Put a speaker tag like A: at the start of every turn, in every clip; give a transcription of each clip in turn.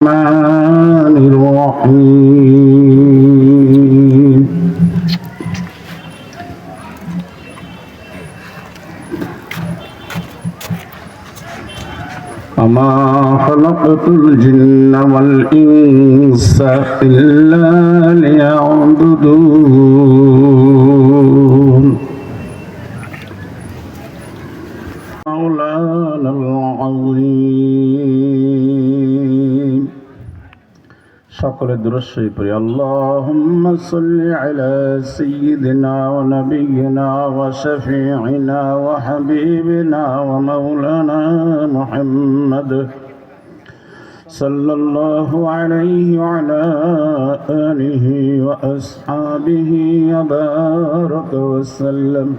A: الرحمن الرحيم وما خلقت الجن والإنس إلا ليعبدون مولانا العظيم সকলে দুরূদ শরীফ পড়ি আল্লাহুম্মা সাল্লি আলা সাইয়্যিদিনা ওয়া নাবিয়িনা ওয়া শাফিঈনা ওয়া হাবিবিনা ওয়া মাওলানা মুহাম্মদ সাল্লাল্লাহু আলাইহি ওয়া আলা আলিহি ওয়া আসহাবিহি ওয়া বারাকা ওয়া সাল্লাম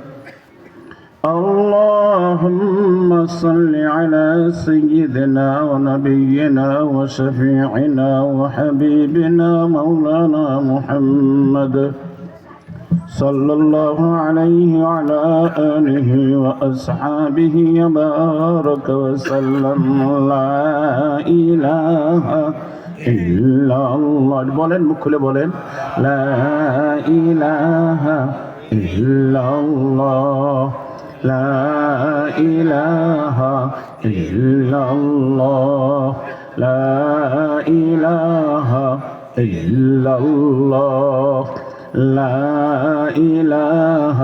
A: اللهم صل على سيدنا ونبينا وشفيعنا وحبيبنا مولانا محمد صلى الله عليه وعلى آله وأصحابه وبارك وسلم لا إله إلا الله বলেন মুখ খুলে বলেন لا إله إلا الله لا إله إلا الله لا إله إلا الله لا إله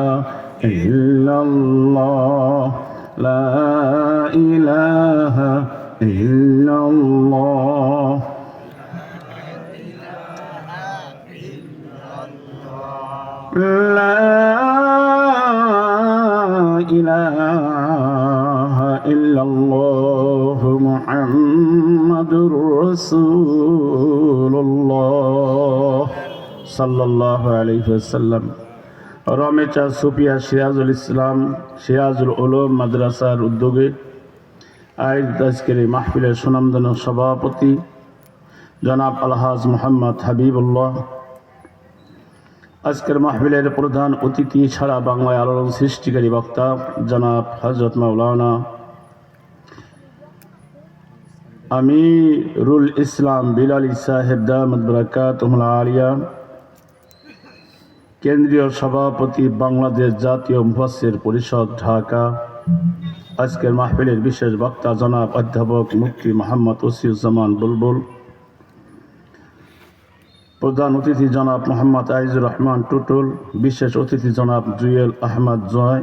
A: إلا الله لا إله إلا الله لا إله إلا الله محمد رسول الله صلى الله عليه وسلم রমেচা সুফিয়া সিরাজুল ইসলাম সিরাজুল উলুম মাদ্রাসার উদ্যোগে আজকের এই মাহফিলের সুনামধন্য সভাপতি জনাব আলহাজ মোহাম্মদ হাবিবুল্লাহ, আজকের মাহফিলের প্রধান অতিথি সারা বাংলায় আলোড়ন সৃষ্টিকারী বক্তা জনাব হযরত মাওলানা আমিরুল ইসলাম বিলালী সাহেব দামাত বারাকাতুহুল আলিয়া, কেন্দ্রীয় সভাপতি বাংলাদেশ জাতীয় মুফাসসির পরিষদ ঢাকা। আজকের মাহফিলের বিশেষ বক্তা জনাব অধ্যাপক মুফতি মোহাম্মদ ওসিউজ্জামান বুলবুল, প্রধান অতিথি জনাব মোহাম্মদ আইজুর রহমান টুটুল, বিশেষ অতিথি জনাব জুয়েল আহমদ জয়,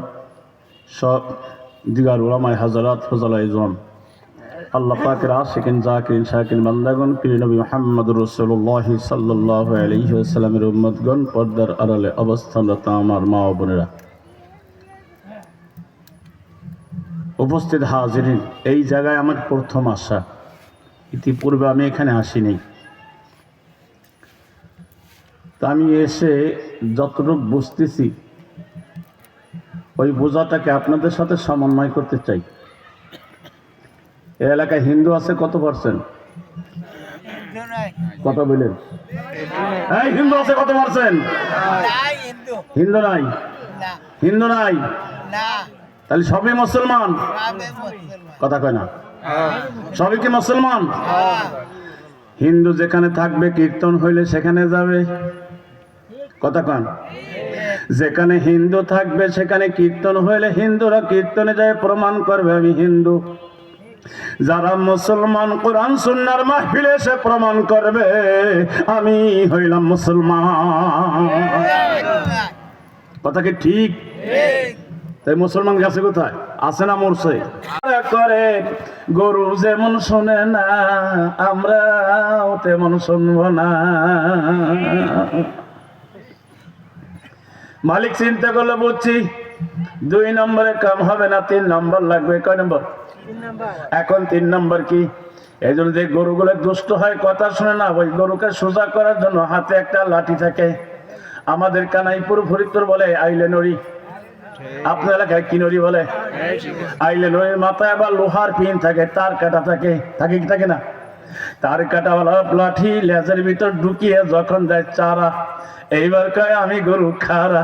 A: সব দিগার উলামায়ে হাজারাত ফজলায়ে জন, আল্লাহ পাকের আশিকিন জাকিরিন শাকিরিন বান্দাগণ, প্রিয় নবী মুহাম্মদুর রাসূলুল্লাহ সাল্লাল্লাহু আলাইহি ওয়াসাল্লামের উম্মতগণ, পর্দার আড়ালে অবস্থানরত আমার মা ও বোনেরা, উপস্থিত হাজিরিন, এই জায়গায় আমার প্রথম আসা। ইতিপূর্বে আমি এখানে আসিনি। তা আমি এসে যতটুকু বুঝতেছি ওই বোঝাটাকে আপনাদের সাথে সমন্বয় করতে চাই। এই এলাকায় হিন্দু আছে কত পার্সেন্ট? কত বলেন? এই হিন্দু আছে কত পার্সেন্ট? হিন্দু নাই, হিন্দু নাই, তাহলে সবই মুসলমান? কথা কয় না, সবই কি মুসলমান? হিন্দু যেখানে থাকবে কীর্তন হইলে সেখানে যাবে। কথা কন, যেখানে হিন্দু থাকবে সেখানে কীর্তন হইলে হিন্দুরা কীর্তনে যায় প্রমাণ করবে আমি হিন্দু। যারা মুসলমান কোরআন সুন্নাহর মাহফিলে এসে প্রমাণ করবে আমি হইলাম মুসলমান। কথা কি ঠিক? তাই মুসলমান গেছে কোথায়? আছে না মরছে? করে গরু যেমন শোনে না আমরাও তেমন শুনব না। মালিক চিন্তা করলে বুঝছি 2 নম্বরে কাম হবে না, 3 নম্বর লাগবে। কয় নম্বর? এখন 3 নম্বর কি? এই জন্য যে গরুগুলো দুষ্ট হয়, কথা শুনে না, ওই গরুকে সোজা করার জন্য হাতে একটা লাঠি থাকে। আমাদের কানাইপুর ফরিদপুর বলে আইলে নড়ি, আপনার এলাকায় কি নড়ি বলে? আইলে নড়ির মাথায় আবার লোহার পিন থাকে, তার কাটা থাকে, থাকে কি থাকে না? তার কাটাওয়ালা লাঠি লেজের ভিতর ঢুকিয়ে যখন যায় চারা, এইবার কয় আমি গরু খারা।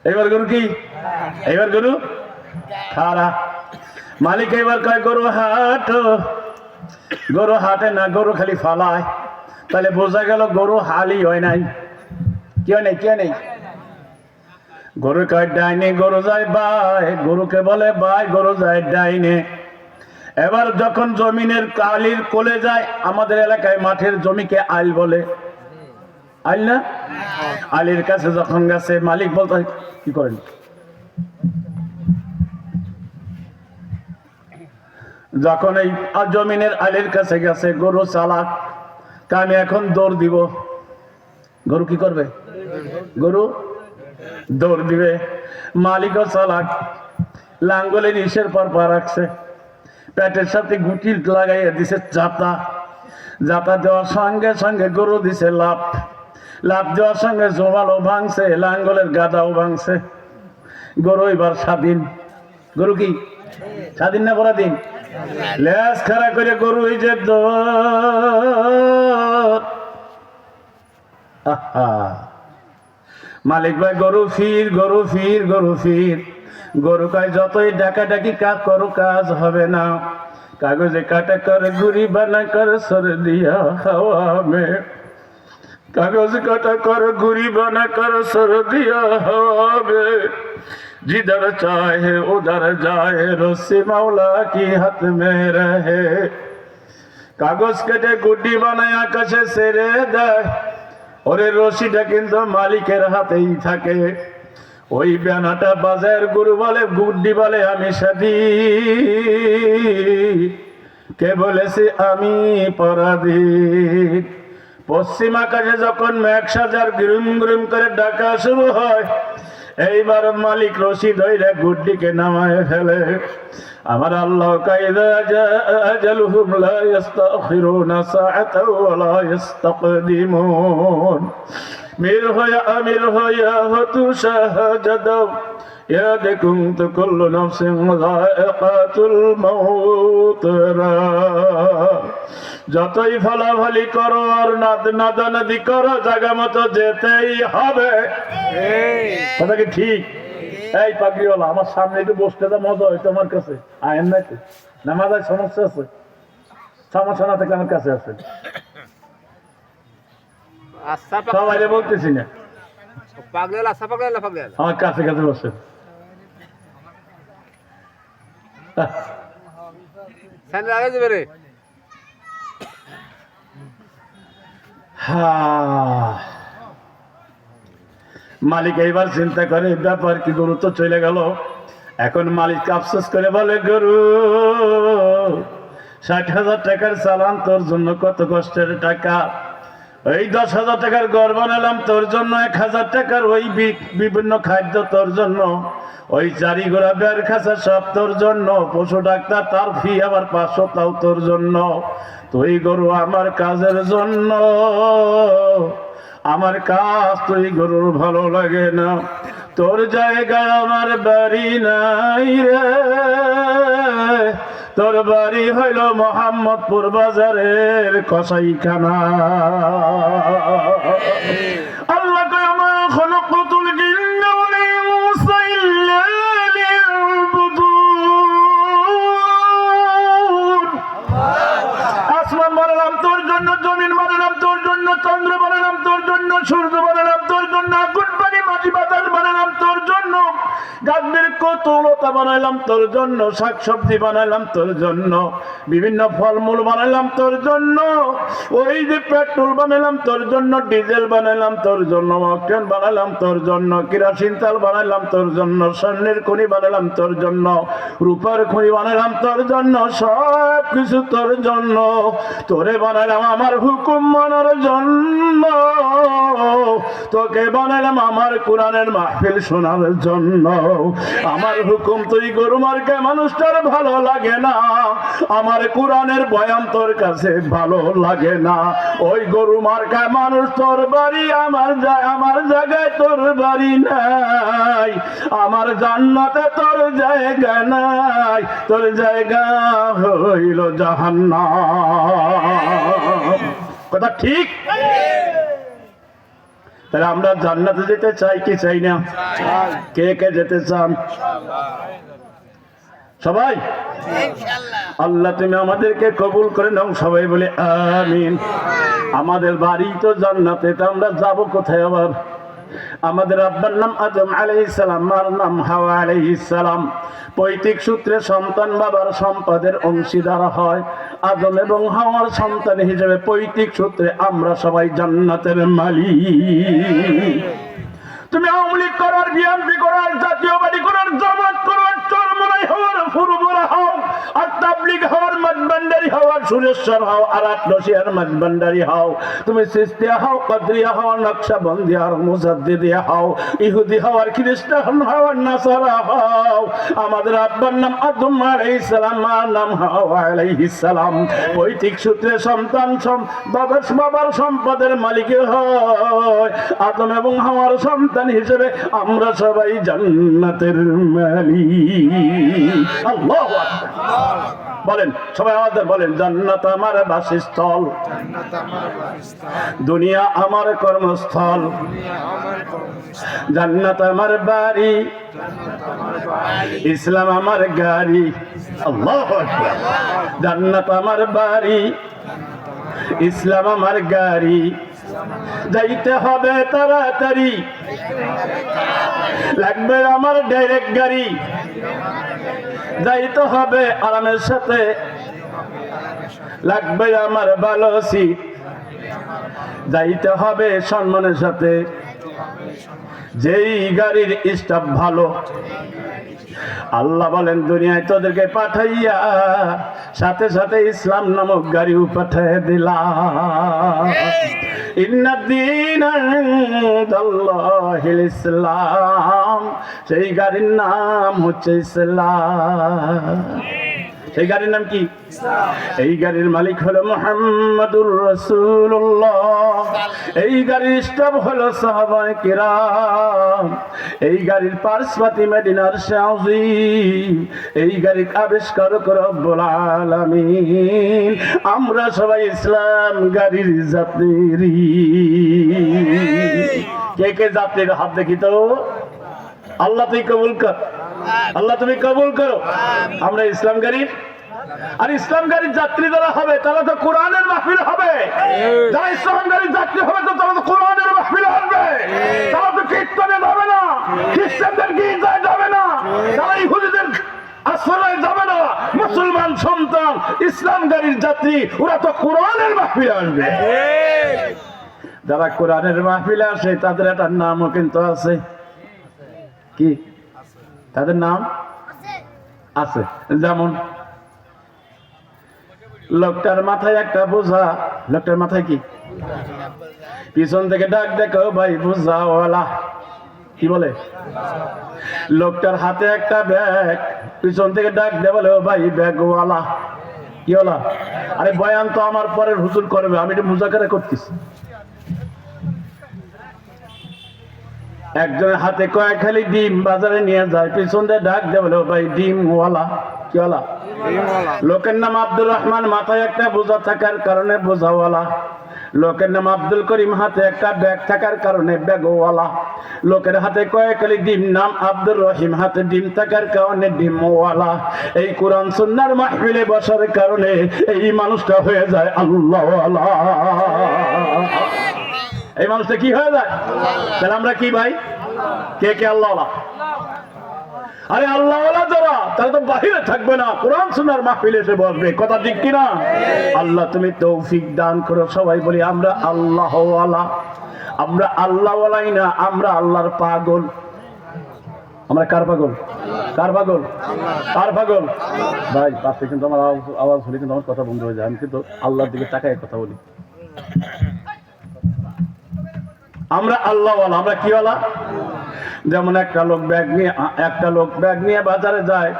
A: এবার গরু কি? এবার গরু খারা। মালিক এবার কয় গরু হাটো, গরু হাটে না, গরু খালি ফালায়, তাহলে বোঝা গেল গরু হালি হয় নাই। কি হয় নাই? কি হয় নাই? গরু কয় ডাইনে, গরু যায় বাই, গরুকে বলে বাই, গরু যায় ডাইনে। এবার যখন জমিনের আলির কোলে যায়, আমাদের এলাকায় মাঠের জমিকে আইল বলে, আইল না? আলির কাছে যখন গেছে, মালিক বলতে কি করেন, যখন এই জমিনের আলির কাছে গেছে, গরু চালাক, আমি এখন দৌড় দিব। গরু কি করবে? গরু দৌড় দিবে। মালিকও চালাক, লাঙ্গলের ইসের পর পা রাখছে, পেটের সাথে গুটি লাগাইয়া দিছে জাতা। জাতা দেওয়ার সঙ্গে সঙ্গে গরু দিছে লাভ, লাভ দেওয়ার সঙ্গে জমালো ভাঙছে, লাঙ্গলের গাদাও ভাঙছে। গরু এবার স্বাধীন। গরু কি স্বাধীন না পরাধীন? লেজ খাড়া করে গরু এই যে দৌড়। মালিক ভাই গরু ফির, গরু ফির, গরু ফির। গরু কয় যতই ডাকাডাকি কাজ করো কাজ হবে না। কাগজে কাটা কর গুড়ি বানা কর সর দিয়া হাওয়া মে, কাগজ কাটা কর গুড়ি বানা কর সর দিয়া হাওয়া মে, जिधर चाहे उधर जाए रस्सी मौला की हाथ में रहे। কাগজ কেটে গুড্ডি বানায় আকাশে ছেড়ে দেয়, ওরে রশিটা কিন্তু মালিকের হাতেই থাকে। ওই ব্যানাটা বাজার গরু বলে, গুড্ডি বলে আমি স্বাধীন। কে বলেছে আমি পরাধীন? পশ্চিম আকাশে যখন মেঘ সাজার গ্রুম গ্রুম করে ডাকা শুরু হয়, এইবার মালিক রশি ধইরা গুড্ডিকে নামায় ফেলে। আমার আল্লাহ কায়দা আজালুহুম লা ইস্তাখিরুনা সাআতাও ওয়া লা ইস্তাকদিমুন। মির হয়া আমির হয়া হতু শাহাদাও ইয়া দেখুন তো কুল্লু নাফসিন যায়কাতুল মাউত। যতই ফলাফলি করো আর নাদানাদি করো, জায়গা মতো যেতেই হবে। কথা কি ঠিক? এই পাগড়িওয়ালা, আমার সামনে একটু বসতে তো মজা হইতো আমার কাছে। আয়েন নাকি নামাজের সমস্যা আছে? সমস্যা না থাকলে আমার কাছে আছে, সবাই বলতেছি না। আমার কাছে কাছে বসে। মালিক এইবার চিন্তা করে, ব্যাপার কি, গরু তো চলে গেল। এখন মালিক আফসোস করে বলে, গরু ৬০,০০০ টাকার চালান তোর জন্য, কত কষ্টের টাকা। ওই ১০,০০০ টাকার ঘর বানালাম তোর জন্য, ১,০০০ টাকার ওই বিভিন্ন খাদ্য তোর জন্য, ওই চারি ঘোড়া বের খাঁচা সব তোর জন্য, পশু ডাক্তার তার ফি আবার ৫০০, তাও তোর জন্য। তুই গরু আমার কাজের জন্য, আমার কাজ তুই গরুর ভালো লাগে না। তোর জায়গায় আমার বাড়ি নাই রে, তোর বাড়ি হইল মোহাম্মদপুর বাজারের কসাইখানা। আল্লাহ কয় আমা খলকতুল জিন্না ওয়াল ইনসা ইল্লা লিয়াবুদুন। আসমান বানালাম তোর জন্য, জমিন বানালাম তোর জন্য, চন্দ্র বানালাম তোর জন্য, সূর্য বানালাম তোর জন্য, আগুন পানি মাটি বাতাস বানালাম তোর জন্য, গাছের কতলতা বানাইলাম তোর জন্য, শাকসবজি বানাইলাম তোর জন্য, বিভিন্ন ফলমূল বানাইলাম তোর জন্য, ওই যে পেট্রোল বানাইলাম তোর জন্য, ডিজেল বানাইলাম তোর জন্য, অকটেন বানাইলাম তোর জন্য, কেরোসিন তেল বানাইলাম তোর জন্য, স্বর্ণের খনি বানাইলাম তোর জন্য, রূপার খনি বানাইলাম তোর জন্য, সব কিছু তোর জন্য। তোরে বানাইলাম আমার হুকুম মানার জন্য, তোকে বানাইলাম আমার কোরআনের মাহফিল শোনার জন্য। আমার হুকুম তুই গরু মার্কা মানুষটার ভালো লাগে না, আমার কোরআনের বয়ান তোর কাছে ভালো লাগে না। ওই গরু মার্কা মানুষ তোর বাড়ি, আমার জায়গায় তোর বাড়ি নাই, আমার জান্নাতে তোর জায়গা নাই, তোর জায়গা হইল জাহান্নাম। কথা ঠিক? তাহলে আমরা জান্নাতে যেতে চাই কি চাই না? কে কে যেতে চান? সবাই? আল্লাহ তুমি আমাদেরকে কবুল করে নাও, সবাই বলে আমিন। আমাদের বাড়ি তো জান্নাতে, তা আমরা যাবো কোথায় আবার? আমাদের আব্বার নাম আদম আলাইহিস সালাম, মার নাম হাওয়া আলাইহিস সালাম। পৈতৃক সূত্রে সন্তান বাবার সম্পদের অংশীদার হয়। আদম এবং হাওয়ার সন্তান হিসেবে পৈতৃক সূত্রে আমরা সবাই জান্নাতের মালিক। তুমি আওয়ামী লীগ করার, বিএনপি করার, জাতীয়বাদী করার, জামাত করার, চরমনাই হওয়ার, ফুরফুরা হও, আর তাবলীগ হওয়ার, মঠভান্ডারী হওয়ার, সুরেশ্বর হও, আর আটলসিয়ার মঠভান্ডারী হও, তুমি সিস্তিয়া হও, কদরিয়া হও, নকশবন্দি আর মুজাদ্দিদিয়া হও, ইহুদি হওয়ার, খ্রিস্টান হওয়ার, নাসারা হও, আমাদের আব্বার নাম আদম আলাইহিস সালাম, মার নাম হাওয়া আলাইহিস সালাম। পৈতৃক সূত্রে সন্তান বাবার সম্পদের মালিক হয়। আদম এবং হাওয়ার সন্তান হিসেবে আমরা সবাই জান্নাতের মালিক। আল্লাহু আকবার। বলেন সবাই আমাদের বলেন, জান্নাত আমার বাসস্থল, দুনিয়া আমার কর্মস্থল, জান্নাত আমার বাড়ি, ইসলাম আমার গাড়ি। আল্লাহু আকবার। জান্নাত আমার বাড়ি, ইসলাম আমার গাড়ি, যাইতে হবে তাড়াতাড়ি, লাগবে আমার ডাইরেক্ট গাড়ি, যাইতে হবে আরামের সাথে, লাগবে আমার ভালো সিট, যাইতে হবে সম্মানের সাথে, যেই গাড়ির স্টাফ ভালো। আল্লাহ বলেন দুনিয়ায় তোদেরকে পাঠাইয়া সাথে সাথে ইসলাম নামক গাড়িও পাঠিয়ে দিলাম। ইন্নাদ-দীনা ইনদাল্লাহিল ইসলাম, সেই গাড়ির নাম হচ্ছে ইসলাম। সেই গাড়ির নাম কি? এই গাড়ির মালিক হলো মুহাম্মাদুর রাসূলুল্লাহ। এই গাড়ির স্টাফ হলো সাহাবায়ে কিরাম। এই গাড়ির পার্সপাতি মদিনার শাওজি। এই গাড়ির আবিষ্কারক রব্বুল আলামিন। আমরা সবাই ইসলাম গাড়ির যাত্রী। কে কে যাত্রীর হাত দেখি তো? আল্লাহ তুই কবুল কর, আল্লাহ তুমি কবুল করো। আমরা ইসলাম গাড়ির, আর ইসলাম গাড়ির যাত্রী যারা হবে তারা তো কোরআনের মাহফিল হবে। যারা ইসলাম গাড়ির যাত্রী হবে তো তারা তো কোরআনের মাহফিল হবে। তারা তো কীর্তনে যাবে না, খ্রিস্টানদের গির্জায় যাবে না, তারা ইহুদিদের আশ্রয়ে যাবে না। মুসলমান সন্তান ইসলাম গাড়ির যাত্রী, ওরা তো কোরআনের মাহফিল আসবে। যারা কোরআনের মাহফিলে আসে তাদের একটা নামও কিন্তু আছে। কি তাদের নাম আছে? যেমন লোকটার মাথায় একটা বোঝা, লোকটার মাথায় কি? পিছন থেকে ডাক দেখো ভাই বোঝাওয়ালা। কি বলে? লোকটার হাতে একটা ব্যাগ, পিছন থেকে ডাক দে বলে ও ভাই ব্যাগওয়ালা। কি ওলা? আরে বয়ান তো আমার পরের হুজুর করবে, আমি এটা মুজাকারা করতেছি। একজনের হাতে কয়েক খালি ডিম বাজারে নিয়ে যায়, পিছন দিয়ে ডাক দেয় বলে ভাই ডিমওয়ালা। কি ওলা? লোকের নাম আব্দুর রহমান, মাথায় একটা বোঝা থাকার কারণে বোঝাওয়ালা। লোকের নাম আব্দুল করিম, হাতে একটা ব্যাগ থাকার কারণে ব্যাগওয়ালা। লোকের হাতে কয়েক খালি ডিম, নাম আব্দুর রহিম, হাতে ডিম থাকার কারণে ডিমওয়ালা। এই কোরআন সুন্নাহর মাহফিলে বসার কারণে এই মানুষটা হয়ে যায় আল্লাহওয়ালা। এই মানুষটা কি হয়ে যায়? তাহলে আমরা কি ভাই? কে কে আল্লাহওয়ালা? আরে আল্লাহওয়ালা যারা, তারা তো বাহিরে থাকবে না, কোরআন সুন্নাহর মাহফিলে এসে বসবে। কথা ঠিক কিনা? আল্লাহ তুমি তৌফিক দান করো। সবাই বলি আমরা আল্লাহওয়ালা। আমরা আল্লাহওয়ালাই না, আমরা আল্লাহর পাগল। আমরা কার পাগল? কার পাগল? কার পাগল? ভাই পাশে কিন্তু আমার আওয়াজ হলে কিন্তু আমার কথা বন্ধ হয়ে যায়। আমি কিন্তু আল্লাহর দিকে তাকায় কথা বলি। আমরা আল্লাহওয়ালা। আমরা কি ওয়ালা? যেমন একটা লোক ব্যাগ নিয়ে বাজারে যায়,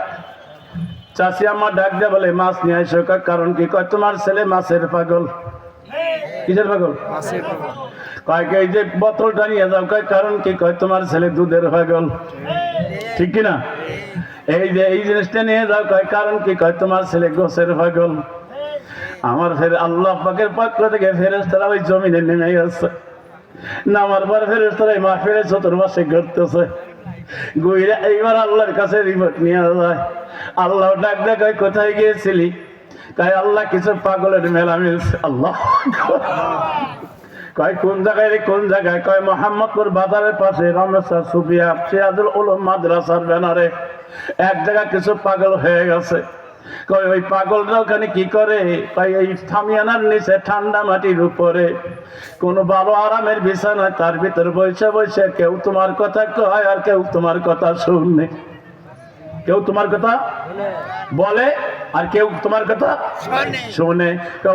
A: চাষি আমার ডাক দিয়ে বলে মাছ নিয়ে আসো। কারণ কি? কয় তোমার ছেলে মাছের পাগল। কিসের পাগল? কয় এই যে বোতলটা নিয়ে যাও। কয় কারণ কি? কয় তোমার ছেলে দুধের পাগল। ঠিক কিনা? এই যে এই জিনিসটা নিয়ে যাও। কয় কারণ কি? কয় তোমার ছেলে গোছের পাগল। আমার ফের আল্লাহ পাকের পক্ষ থেকে ফেরেশতারা ওই জমিনে নেমে গেছে। নামার পর ফেরেশতারা এই মাহফিলে চতুর্মাসে ঘুরতেছে। ঘুরে এইবার আল্লাহর কাছে রিপোর্ট নিয়ে যায়। আল্লাহ ডাক দেয়, কোথায় গিয়েছিলি? তাই আল্লাহ কিছু পাগলের মেলা মিলছে। আল্লাহ কয় কোন জায়গায় রে, কোন জায়গায়? কয় মোহাম্মদপুর বাজারের পাশে রমেশা সুফিয়া সিরাজুল উলুম মাদ্রাসার ব্যানারে এক জায়গায় কিছু পাগল হয়ে গেছে। কয় ওই পাগলরা ওখানে কি করে? কয় এই থামিয়ানার নিচে ঠান্ডা মাটির উপরে কোন ভালো আরামের বিছানায় তার ভিতর বসে বসে কেউ তোমার কথা কয় আর কেউ তোমার কথা শুনে, কেউ তোমার কথা বলে আর কেউ তোমার কথা শুনে।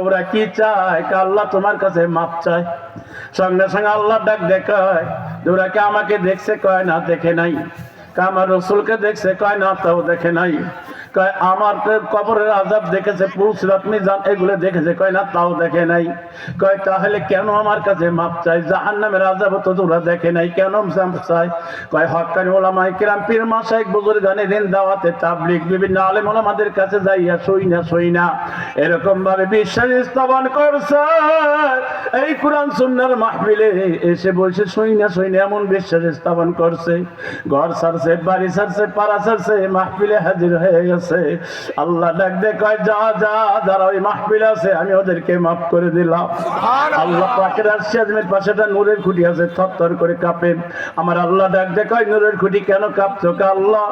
A: ওরা কি চায়? আল্লাহ তোমার কাছে মাপ চায়। সঙ্গে সঙ্গে আল্লাহ ডাক দেখায়, ওরা কি আমাকে দেখছে? কয় না, দেখে নাই। আমার রসুলকে দেখছে? কয় না, তাও দেখে নাই। কয় আমার কবরের আযাব দেখেছে, পুলসিরাত মিজান এগুলো দেখেছে? কয় না, তাও দেখে নাই। কয় তাহলে কেন আমার কাছে মাপ চাই? জাহান্নামের আযাব তো তোরা দেখে নাই, কেন মাপ চাই? কয় হক্কানি উলামায়ে কিরাম পীর মাশায়েখ বুজুর্গানে দিন দাওয়াতে তাবলীগ বিভিন্ন আলেম ওলামাদের কাছে যাইয়া সই না এরকম ভাবে বিশ্বাস স্থাপন করছে। এই কোরআন সুন্নাহর মাহফিলে এসে বসে সই না এমন বিশ্বাস স্থাপন করছে, ঘর ছাড়ছে, বাড়ি ছাড়ছে, পাড়া ছাড়ছে, মাহফিলে হাজির হয়ে গেছে। আল্লাহ ডাক দে কয় যা যা, যারা ওই মাহফিলে আছে আমি ওদেরকে মাফ করে দিলাম। আল্লাহ পাকের আরশে আযমের পাশে একটা নূরের খুঁটি আছে, থরথর করে কাঁপে। আমার আল্লাহ ডাক দে কয় নূরের খুঁটি কেন কাঁপছো? আল্লাহ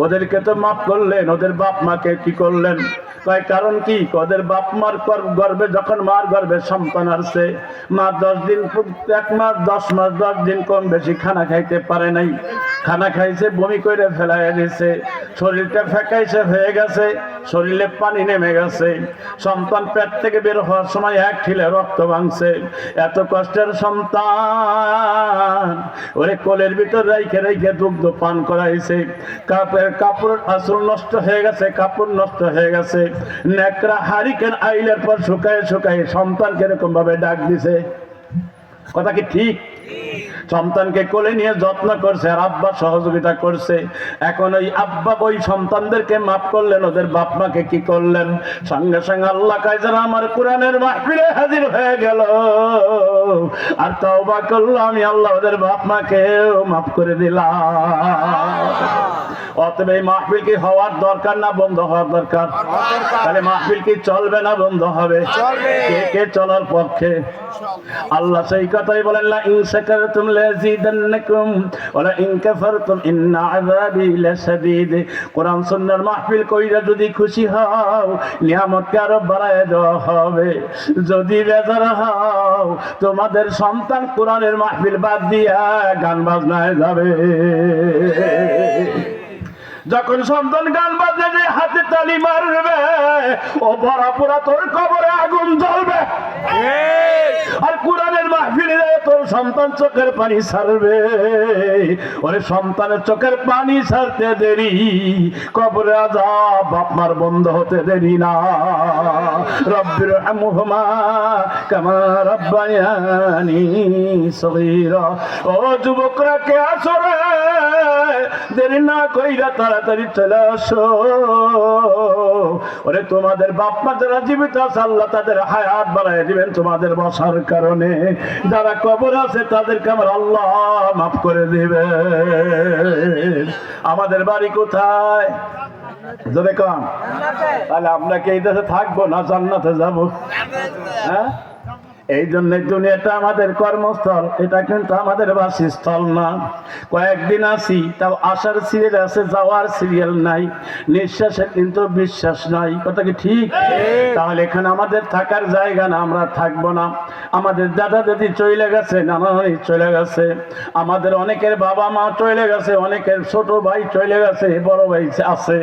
A: ওদেরকে তো মাফ করলেন, ওদের বাপ মাকে কি করলেন? কয় কারণ কি? ওদের বাপ মার গর্ভে যখন মার গর্ভে সন্তান আসছে, মা 10 দিন 1 মাস 10 মাস 10 দিন কম বেশি খানা খাইতে পারে নাই। খানা খাইছে, বমি করে ফেলাইয়া দিছে, শরীরটা ফেকাইছে হয়ে গেছে, শরীরে পানি নেমে গেছে। সন্তান পেট থেকে বের হওয়ার সময় এক ঠিলে রক্ত ভাঙছে। এত কষ্টের সন্তান ওরে কোলের ভিতর রাইখে রাইখে দুগ্ধ পান করাইছে। কাপড় আসল নষ্ট হয়ে গেছে, কাপড় নষ্ট হয়ে গেছে। নেকড়া হারিকেন আইলের পর শুকায় শুকায় সন্তানকে এরকম ভাবে ডাক দিছে। কথা কি ঠিক? সন্তানকে কোলে নিয়ে যত্ন করছে আর আব্বা সহযোগিতা করছে। এখন ওই আব্বা ওই সন্তানদেরকে মাফ করলেন, ওদের বাপ মাকে কি করলেন? সঙ্গে সঙ্গে আল্লাহ কয় যারা আমার কোরআনের মাহফিলে হাজির হয়ে গেল আর তওবা করলো, আমি আল্লাহ ওদের বাপ মাকেও মাফ করে দিলাম। অতএব এই মাহফিল কি হওয়ার দরকার না বন্ধ হওয়ার দরকার? তাহলে মাহফিল কি চলবে না বন্ধ হবে? কে কে চলার পক্ষে? আল্লাহ সেই কথাই বলেন, লা ইন শাকারতুম লাযিদান্নাকুম ওয়া লা ইন কাফারতুম ইন্না আযাবি লাশাদীদ। কোরআন সুন্নাহর মাহফিল কইরা যদি খুশি হও নিয়ামতকে আরো বাড়ায় দেওয়া হবে। যদি বেজার হও তোমাদের সন্তান কোরআনের মাহফিল বাদ দিয়া গান বাজনায় যাবে। যখন সন্তান গান বাজনা হাতে তালি মারবে ও ভরা পুরা তোর কবরে আগুন জ্বলবে। আর কোরআনের মাহফিলে তোর সন্তান চোখের পানি ছাড়বে। ওরে সন্তানের চোখের পানি ছাড়তে দেরি, কবরে আযাব বাপ মার বন্ধ হতে দেরি না। রব্বির হামহুমা কামা রাব্বায়ানি সগীরা। ও যুবকরা কে আসো রে, দেরি না কইরা তাড়াতাড়ি চলে আসো। ওরে তোমাদের বাপ মা যারা জীবিত আছে আল্লাহ তাদের হায়াত বাড়ায় দিবেন তোমাদের বসার কারণে। যারা কবর আছে তাদেরকে আমার আল্লাহ মাফ করে দিবে। আমাদের বাড়ি কোথায়? যদি কম তাহলে আমরা কি এই দেশে থাকবো না জান্নাতে যাবো? হ্যাঁ, এই জন্য দুনিয়াটা আমাদের কর্মস্থল, এটা কিন্তু আমাদের বাসস্থল না। কয়েকদিন আসি তাও আসার সিরিয়াল আছে, যাওয়ার সিরিয়াল নাই। নিঃশ্বাসে কিন্তু বিশ্বাস নাই। কথা কি ঠিক? তাহলে এখানে আমাদের থাকার জায়গা না, আমরা থাকবো না। আমাদের দাদা দাদি চলে গেছে, নানা নানি চলে গেছে, আমাদের অনেকের বাবা মা চলে গেছে, অনেকের ছোট ভাই চলে গেছে, বড় ভাই আছে।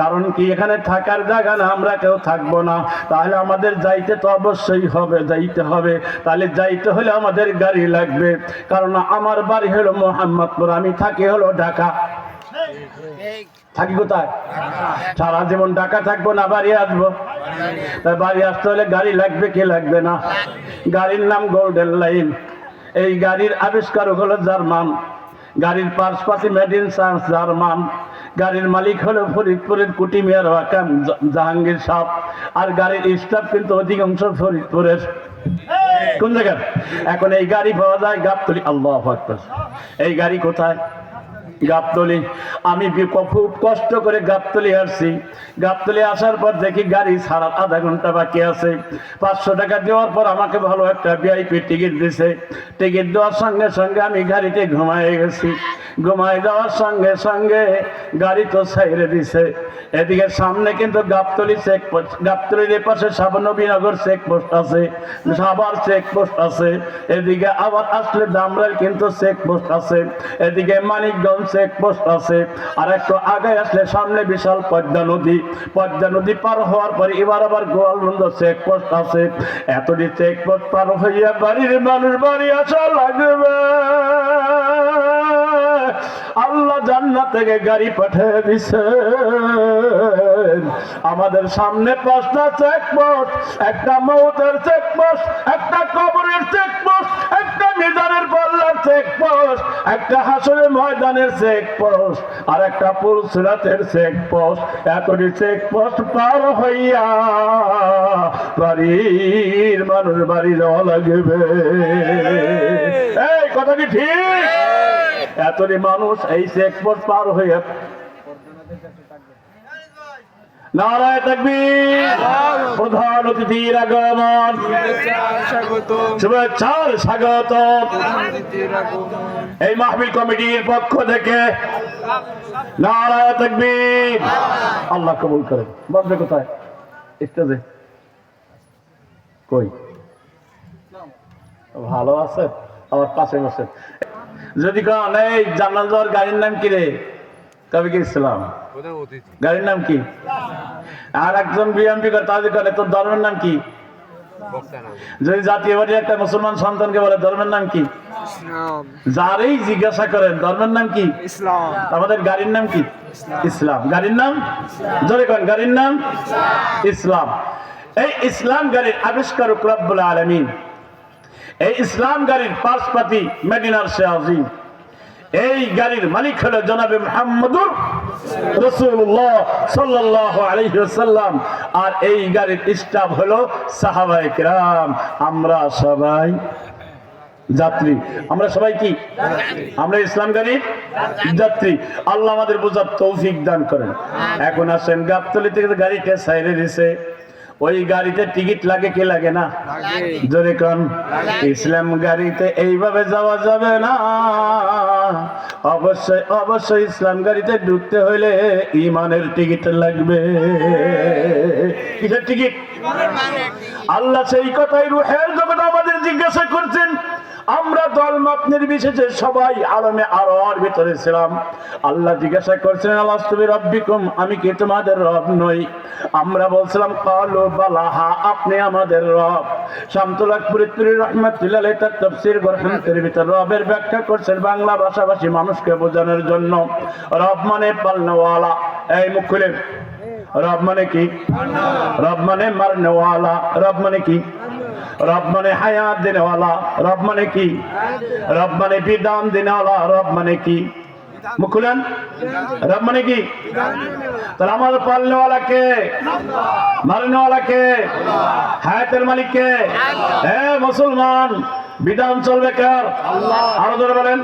A: কারণ কি এখানে থাকার জায়গা না, আমরা কেউ থাকবো না। তাহলে আমাদের যাইতে তো অবশ্যই হবে, যাইতে হবে। তাহলে যাইতে হলে আমাদের গাড়ি লাগবে। কারণ আমার বাড়ি হলো মোহাম্মদপুর, আমি থাকি হলো ঢাকা। থাকি কোথায়? সারা জীবন ঢাকা থাকবো না বাড়ি আসবো? তাই বাড়ি আসতে হলে গাড়ি লাগবে কি লাগবে না? গাড়ির নাম গোল্ডেন লাইন। এই গাড়ির আবিষ্কারক হলো জার্মান। গাড়ির পার্সপাতি মেড ইন ফ্রান্স, জার্মান। গাড়ির মালিক হলো ফরিদপুরের কুটি মিয়ার ওয়াকাম জাহাঙ্গীর সাহেব। আর গাড়ির স্টাফ কিন্তু অধিকাংশ ফরিদপুরের। কোন জায়গায়? এখন এই গাড়ি পাওয়া যায় গাবতলী। আল্লাহু আকবার। এই গাড়ি কোথায়? গাবতলী। আমি খুব কষ্ট করে গাবতলী আসছি। গাবতলী আসার পর দেখি গাড়ি ছাড়ার আধা ঘন্টা বাকি আছে। 500 টাকা দেওয়ার পর আমাকে ভালো একটা ভিআইপি টিকিট দিছে। টিকিট দেওয়ার সঙ্গে সঙ্গে আমি গাড়িতে ঘুমায় গেছি। ঘুমায় যাওয়ার সঙ্গে সঙ্গে গাড়ি তো ছাইড়ে দিছে। এদিকে সামনে কিন্তু গাবতলী চেকপোস্ট, গাবতলীর পাশে নবীনগর চেকপোস্ট আছে, সাভার চেকপোস্ট আছে। এদিকে আবার আসলে দামরাইল কিন্তু চেকপোস্ট আছে। এদিকে মানিকগঞ্জ চেকপোস্ট আছে। আর একটু আগে আসলে সামনে বিশাল পদ্মা নদী। পদ্মা নদী পার হওয়ার পরে এবার আবার গোয়ালন্দ চেকপোস্ট আছে। এতটি চেকপোস্ট পার হইয়া বাড়ির মানুষ বাড়ি আসা লাগবে। আল্লাহ জান্নাত থেকে গাড়ি পাঠিয়ে দিছে। আমাদের সামনে 5টা চেকপোস্ট, একটা মৌতের চেকপোস্ট, একটা কবরের চেকপোস্ট, একটা মিজানের পাল্লার চেকপোস্ট, একটা হাসরের ময়দানের চেকপোস্ট, আর একটা পুলসিরাতের চেকপোস্ট। এতটি চেকপোস্ট পার হইয়া বাড়ির মানুষ বাড়ি যাওয়া লাগবে। এই কথা কি ঠিক? এতটি মানুষ এই চেকপোস্ট পার হইয়া। নারায়ে তাকবীর। প্রধান অতিথির আগমন, শুভেচ্ছার স্বাগত। এই মাহফিল কমিটির পক্ষ থেকে নারায়ে তাকবীর। আল্লাহ কবুল করেন। বসবে কোথায়? স্টেজে। কই? ভালো আছে, আমার পাশে বসে। যদি কোন এই জান্নাত যাওয়ার গাড়ির নাম কি রে? কবি কি ইসলাম গাড়ির নাম কি? আর একজন বিএমপি করে তাদের করে, তোর ধর্মের নাম কি? যদি জাতীয় পার্টির একটা মুসলমান সন্তানকে বলে ধর্মের নাম কি? যারই জিজ্ঞাসা করেন ধর্মের নাম কি? ইসলাম। আমাদের গাড়ির নাম কি? ইসলাম। গাড়ির নাম জোরে করেন, গাড়ির নাম ইসলাম। এই ইসলাম গাড়ির আবিষ্কারক রব্বুল আলামিন। এই ইসলাম গাড়ির পার্সপাতি মদিনার শাহজি। এই গাড়ির মালিক হলো জনাবে মুহাম্মদুর রাসূলুল্লাহ সাল্লাল্লাহু আলাইহি ওয়াসাল্লাম। আর এই গাড়ির স্টাফ হলো সাহাবায়ে কেরাম। আমরা সবাই যাত্রী। আমরা সবাই কি? আমরা ইসলাম গাড়ির যাত্রী। আল্লাহ আমাদের বোঝার তৌফিক দান করেন। এখন আসেন, গাবতলী থেকে গাড়িটা ছাইড়ে দিছে। ওই গাড়িতে টিকিট লাগে কি লাগে না? জোরে কোন। ইসলাম গাড়িতে এইভাবে যাওয়া যাবে না। অবশ্যই অবশ্যই ইসলাম গাড়িতে ঢুকতে হইলে ইমানের টিকিট লাগবে। কিসের টিকিট? আল্লাহ সেই কথাই রূহের জগতে আমাদের জিজ্ঞাসা করছেন। আমরা দলমত নির্বিশেষে সবাই আলমে আরওয়ার ভিতরে ছিলাম। আল্লাহ জিজ্ঞাসা করছেন, আলাস্তু বিরাব্বিকুম, আমি কি তোমাদের রব নই? আমরা বলছিলাম ক্বালু বালা, হ্যাঁ আপনি আমাদের রব। শামসুল হক ফরিদপুরি রাহমাতুল্লাহ আলাইহি তার তাফসীর গ্রন্থের ভিতর রবের ব্যাখ্যা করছেন বাংলা ভাষাভাষী মানুষকে বোঝানোর জন্য। রব মানে পালনেওয়ালা। এই মুখ খুলে। রব মানে কি? রব মানে মারনেওয়ালা। রব মানে কি? রব মানে হায়াত দেনেওয়ালা। রব মানে কি? রব মানে বিধান দেনেওয়ালা। রব মানে কি? মুখ খুলেন। রব মানে কি? তাহলে আমার পালনেওয়ালা কে? মারনেওয়ালা কে? হায়াতের মালিক কে? হ্যাঁ মুসলমান। বিধান চলবে কার? আরো ধরে বলেন,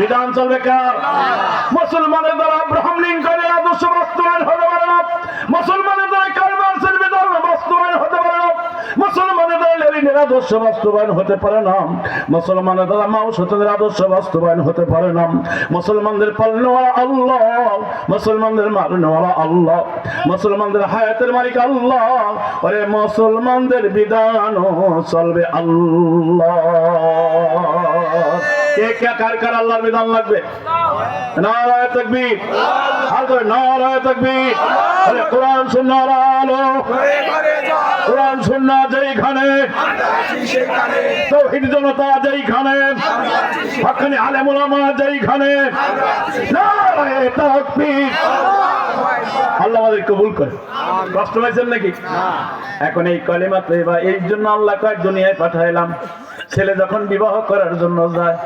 A: বিধান চলবে কার? মুসলমানের দ্বারা আব্রাহাম লিঙ্কনের আদর্শ বাস্তবায়ন হতে পারে না। মুসলমানের দ্বারা কার্ল মার্ক্সের বিধান বাস্তবায়ন হতে পারে না। মুসলমানের দ্বারা লেনিনের আদর্শ বাস্তবায়ন হতে পারে না। মুসলমানের দ্বারা মাও সত্যের আদর্শ বাস্তবায়ন হতে পারে না। মুসলমানদের পালনেওয়ালা আল্লাহ, মুসলমানদের মারনেওয়ালা আল্লাহ, মুসলমানদের হায়াতের মালিক আল্লাহ। ওরে মুসলমানদের বিধানও চলবে আল্লাহ। কে কে কার কার আল্লাহর বিধান লাগবে? নারায়ে তাকবীর। আর ধরে নারায়ে তাকবীর। আরে কোরআন সুন্নাহর আলো, কোরআন সুন্নাহ যেইখানে, তাওহীদ জনতা যেইখানে, হক্কানি আলেম উলামা যেইখানে, নারায়ে তাকবীর। আল্লাহ আমাদের কবুল করে। কষ্ট পাইছেন নাকি? এখন এই কালিমা তয়্যিবা এই জন্য আল্লাহ কয় দুনিয়ায় পাঠাইলাম। ছেলে যখন বিবাহ করার জন্য যায়,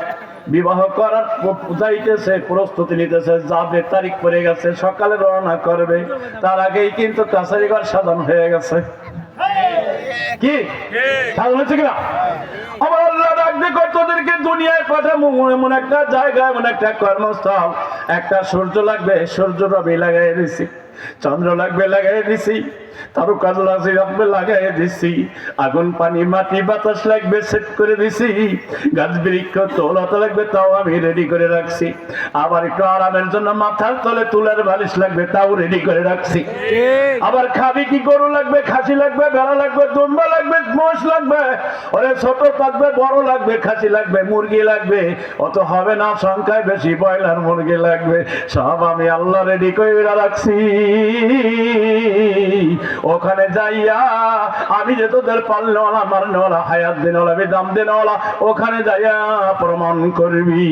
A: বিবাহ করার যাইতেছে, প্রস্তুতি নিতেছে, যাবে, তারিখ পড়ে গেছে, সকালে রওনা করবে, তার আগেই কিন্তু কাছারি ঘর সাজানো হয়ে গেছে। কি সাজানো হয়েছে কিনা? আমার আল্লাহ ডাক দিয়ে তোদেরকে দুনিয়ায় পাঠাবো এমন একটা জায়গা, এমন একটা কর্মস্থল একটা সূর্য লাগবে, সূর্য রবি লাগাই দিছি, চন্দ্র লাগবে লাগাই দিছি, তারকাজ লাগবে লাগাই দিছি, আগুন পানি মাটি বাতাস লাগবে সেট করে দিছি, গাছ বৃক্ষ তোলাতে লাগবে তাও আমি রেডি করে রাখছি, আবার একটু আরামের জন্য মাথার তলে তুলের বালিশ লাগবে তাও রেডি করে রাখছি। আবার খাবি কি গরু লাগবে, খাসি লাগবে, ভেড়া লাগবে, দুম্বা লাগবে, মোষ লাগবে, ওরে ছোট থাকবে, বড় লাগবে, খাসি লাগবে, মুরগি লাগবে, অত হবে না সংখ্যায় বেশি, ব্রয়লার মুরগি লাগবে, সব আমি আল্লাহ রেডি করে রাখছি। ওখানে যাইয়া আমি যে তোদের পালনেওয়ালা মারনেওয়ালা হায়াত দিনওয়ালা বিদাম দিনওয়ালা, ওখানে যাইয়া প্রমাণ করবি।